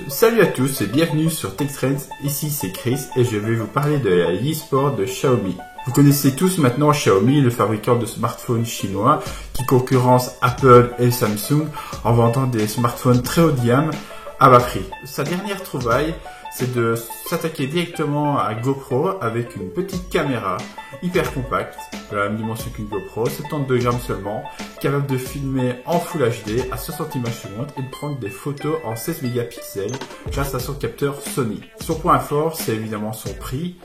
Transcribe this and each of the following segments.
Salut à tous et bienvenue sur TechTrends, ici c'est Chris et je vais vous parler de la eSport de Xiaomi. Vous connaissez tous maintenant Xiaomi, le fabricant de smartphones chinois qui concurrence Apple et Samsung en vendant des smartphones très haut de gamme à bas prix. Sa dernière trouvaille, c'est de s'attaquer directement à GoPro avec une petite caméra hyper compacte, de la même dimension qu'une GoPro, 72 grammes seulement, capable de filmer en Full HD à 60 images secondes et de prendre des photos en 16 mégapixels grâce à son capteur Sony. Son point fort, c'est évidemment son prix.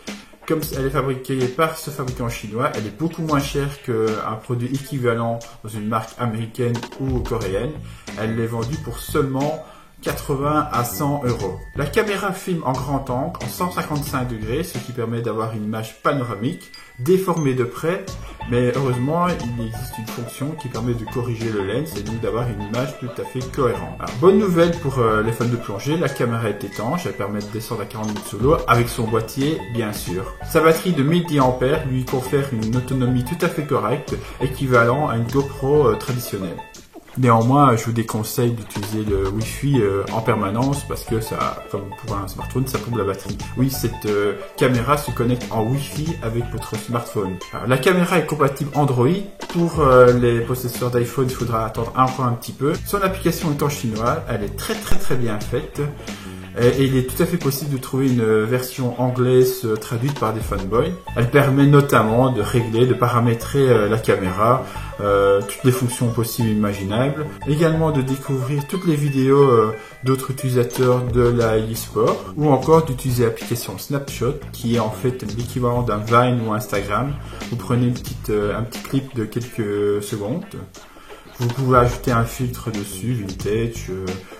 Comme elle est fabriquée par ce fabricant chinois, elle est beaucoup moins chère qu'un produit équivalent dans une marque américaine ou coréenne. Elle est vendue pour seulement 80 à 100 euros. La caméra filme en grand angle en 155 degrés, ce qui permet d'avoir une image panoramique, déformée de près, mais heureusement, il existe une fonction qui permet de corriger le lens et donc d'avoir une image tout à fait cohérente. Alors, bonne nouvelle pour les fans de plongée, la caméra est étanche, elle permet de descendre à 40 minutes sous l'eau avec son boîtier, bien sûr. Sa batterie de 1000 mAh lui confère une autonomie tout à fait correcte, équivalent à une GoPro traditionnelle. Néanmoins, je vous déconseille d'utiliser le Wi-Fi en permanence parce que ça, comme pour un smartphone, ça pompe la batterie. Oui, cette caméra se connecte en Wi-Fi avec votre smartphone. Alors, la caméra est compatible Android. Pour les possesseurs d'iPhone, il faudra attendre encore un petit peu. Son application est en chinois, elle est très bien faite. Et il est tout à fait possible de trouver une version anglaise traduite par des fanboys. Elle permet notamment de régler, de paramétrer la caméra, toutes les fonctions possibles et imaginables. Également de découvrir toutes les vidéos d'autres utilisateurs de la eSport. Ou encore d'utiliser l'application Snapshot qui est en fait l'équivalent d'un Vine ou Instagram. Vous prenez un petit clip de quelques secondes. Vous pouvez ajouter un filtre dessus, vintage,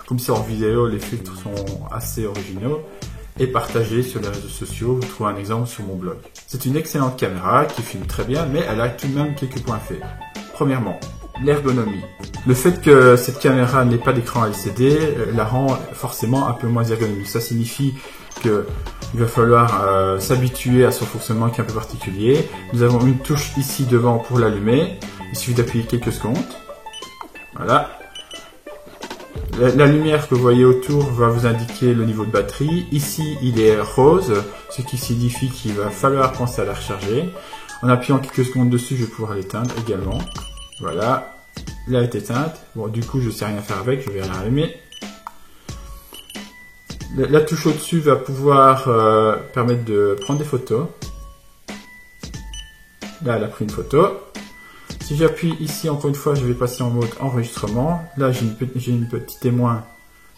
comme c'est en vidéo, les filtres sont assez originaux, et partager sur les réseaux sociaux. Vous trouvez un exemple sur mon blog. C'est une excellente caméra qui filme très bien, mais elle a tout de même quelques points faibles. Premièrement, l'ergonomie. Le fait que cette caméra n'ait pas d'écran LCD la rend forcément un peu moins ergonomique. Ça signifie qu'il va falloir s'habituer à son fonctionnement qui est un peu particulier. Nous avons une touche ici devant pour l'allumer. Il suffit d'appuyer quelques secondes. Voilà. La lumière que vous voyez autour va vous indiquer le niveau de batterie. Ici, il est rose, ce qui signifie qu'il va falloir penser à la recharger. En appuyant quelques secondes dessus, je vais pouvoir l'éteindre également. Voilà. Là, elle est éteinte. Bon, du coup, je ne sais rien faire avec, je vais la rallumer. La touche au-dessus va pouvoir permettre de prendre des photos. Là, elle a pris une photo. Si j'appuie ici, encore une fois, je vais passer en mode enregistrement. Là, j'ai une petite témoin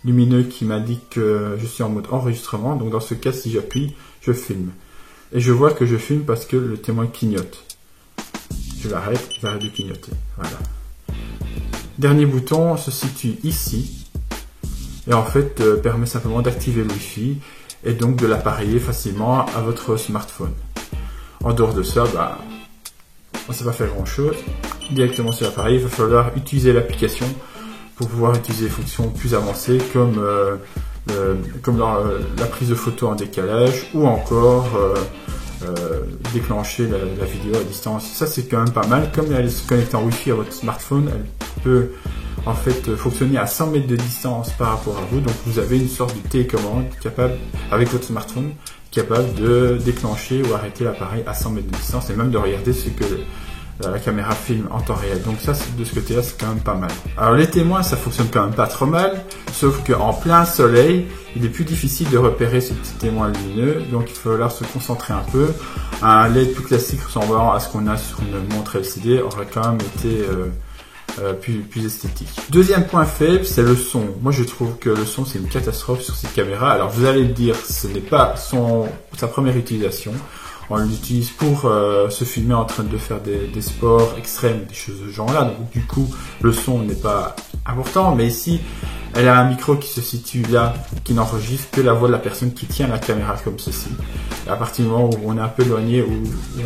lumineux qui m'indique que je suis en mode enregistrement. Donc, dans ce cas, si j'appuie, je filme. Et je vois que je filme parce que le témoin clignote. Je l'arrête, il arrête de clignoter. Voilà. Dernier bouton se situe ici. Et en fait, permet simplement d'activer le Wi-Fi et donc de l'appareiller facilement à votre smartphone. En dehors de ça, on ne sait pas faire grand chose. Directement sur l'appareil, il va falloir utiliser l'application pour pouvoir utiliser des fonctions plus avancées comme la prise de photo en décalage ou encore déclencher la vidéo à distance. Ça, c'est quand même pas mal. Comme elle se connecte en Wi-Fi à votre smartphone, elle peut en fait fonctionner à 100 mètres de distance par rapport à vous. Donc vous avez une sorte de télécommande capable, avec votre smartphone, capable de déclencher ou arrêter l'appareil à 100 mètres de distance et même de regarder ce que la caméra filme en temps réel. Donc ça, de ce côté-là, c'est quand même pas mal. Alors les témoins, ça fonctionne quand même pas trop mal, sauf qu'en plein soleil, il est plus difficile de repérer ce petit témoin lumineux, donc il va falloir se concentrer un peu. Un LED plus classique ressemblant à ce qu'on a sur une montre LCD aurait quand même été plus esthétique. Deuxième point faible, c'est le son. Moi, je trouve que le son, c'est une catastrophe sur cette caméra. Alors, vous allez le dire, ce n'est pas sa première utilisation. On l'utilise pour se filmer en train de faire des sports extrêmes, des choses de ce genre-là. Donc, du coup, le son n'est pas important. Mais ici, elle a un micro qui se situe là, qui n'enregistre que la voix de la personne qui tient la caméra comme ceci. Et à partir du moment où on est un peu éloigné, où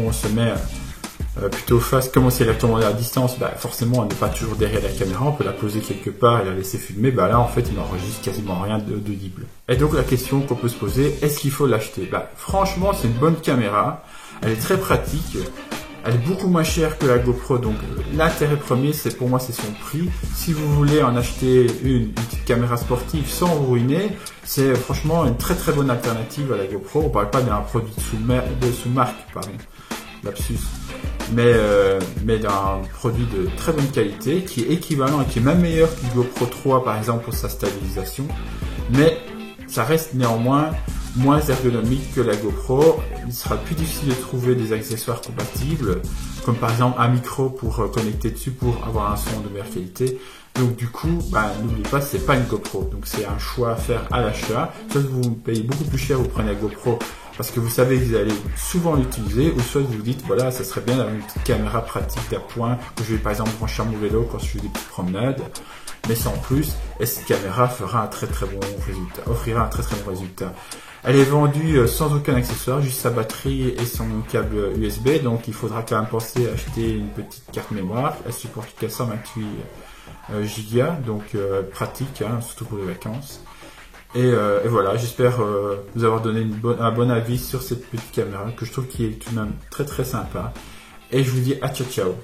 on se met plutôt face, comme on sait la commander à distance, forcément on n'est pas toujours derrière la caméra, on peut la poser quelque part et la laisser filmer, là en fait il n'enregistre quasiment rien d'audible. Et donc la question qu'on peut se poser, est-ce qu'il faut l'acheter? Franchement c'est une bonne caméra, elle est très pratique, Elle est beaucoup moins chère que la GoPro, donc l'intérêt premier, c'est pour moi, c'est son prix. Si vous voulez en acheter une petite caméra sportive sans vous ruiner, c'est franchement une très très bonne alternative à la GoPro. On parle pas d'un produit de sous-marque, pardon, lapsus, mais d'un produit de très bonne qualité, qui est équivalent et qui est même meilleur qu'une GoPro 3 par exemple pour sa stabilisation, mais ça reste néanmoins moins ergonomique que la GoPro. Il sera plus difficile de trouver des accessoires compatibles, comme par exemple un micro pour connecter dessus pour avoir un son de meilleure qualité. Donc du coup, n'oubliez pas, c'est pas une GoPro. Donc c'est un choix à faire à l'achat. Soit vous payez beaucoup plus cher, vous prenez la GoPro parce que vous savez que vous allez souvent l'utiliser, ou soit vous vous dites, voilà, ça serait bien d'avoir une petite caméra pratique d'appoint que je vais par exemple brancher à mon vélo quand je fais des petites promenades. Mais sans plus, et cette caméra fera un très très bon résultat, offrira un très très bon résultat. Elle est vendue sans aucun accessoire, juste sa batterie et son câble USB, donc il faudra quand même penser à acheter une petite carte mémoire. Elle supporte jusqu'à 128 Go, donc pratique, hein, surtout pour les vacances. Et voilà, j'espère vous avoir donné un bon avis sur cette petite caméra que je trouve qui est tout de même très très sympa. Et je vous dis à ciao ciao.